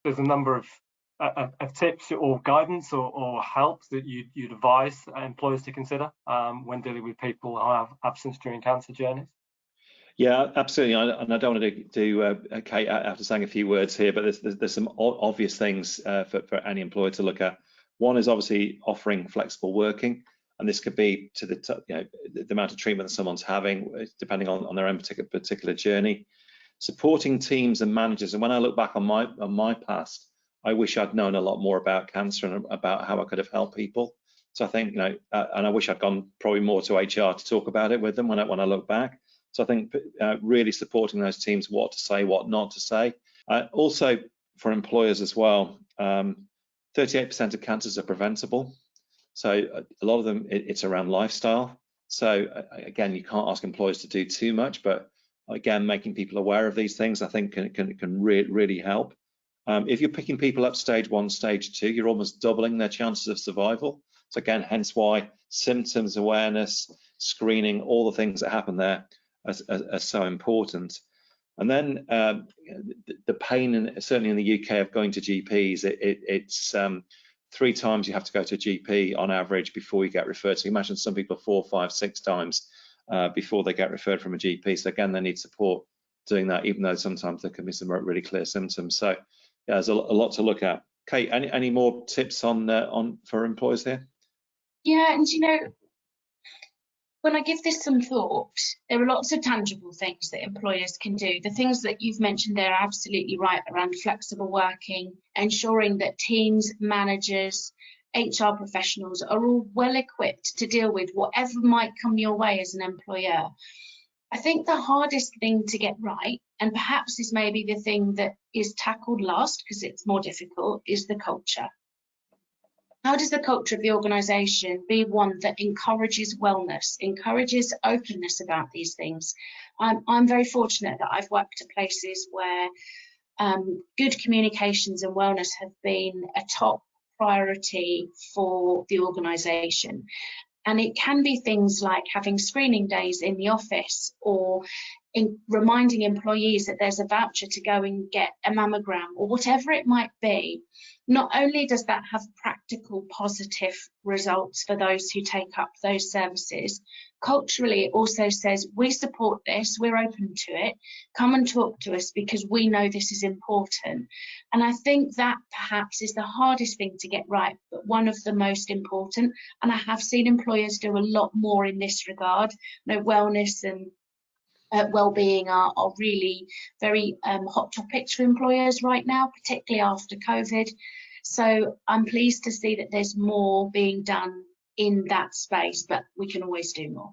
there's a number of tips or guidance or help that you'd advise employers to consider when dealing with people who have absence during cancer journeys? Yeah, absolutely. And I don't want to do Kate after saying a few words here, but there's some obvious things for any employer to look at. One is obviously offering flexible working, and this could be to the amount of treatment that someone's having, depending on their own particular journey. Supporting teams and managers, and when I look back on my past, I wish I'd known a lot more about cancer and about how I could have helped people. So I think, and I wish I'd gone probably more to HR to talk about it with them when I look back. So I think really supporting those teams, what to say, what not to say. Also for employers as well, 38% of cancers are preventable. So a lot of them, it's around lifestyle. So again, you can't ask employers to do too much, but again, making people aware of these things, I think can really help. If you're picking people up stage 1, stage 2, you're almost doubling their chances of survival. So again, hence why symptoms awareness, screening, all the things that happen there are so important. And then the pain, certainly in the UK, of going to GPs, it's 3 times you have to go to a GP on average before you get referred. So imagine some people 4, 5, 6 times before they get referred from a GP. So again, they need support doing that, even though sometimes there can be some really clear symptoms. So yeah, there's a lot to look at. Kate, any more tips on for employers here? Yeah, and when I give this some thought, there are lots of tangible things that employers can do. The things that you've mentioned there are absolutely right around flexible working, ensuring that teams, managers, HR professionals are all well equipped to deal with whatever might come your way as an employer. I think the hardest thing to get right, and perhaps this may be the thing that is tackled last because it's more difficult, is the culture. How does the culture of the organisation be one that encourages wellness, encourages openness about these things? I'm very fortunate that I've worked at places where good communications and wellness have been a top priority for the organisation. And it can be things like having screening days in the office, or reminding employees that there's a voucher to go and get a mammogram, or whatever it might be. Not only does that have practical positive results for those who take up those services, culturally it also says we support this, we're open to it, come and talk to us because we know this is important. And I think that perhaps is the hardest thing to get right, but one of the most important. And I have seen employers do a lot more in this regard. Wellness and well-being are really very hot topics for employers right now, particularly after COVID. So I'm pleased to see that there's more being done in that space, but we can always do more.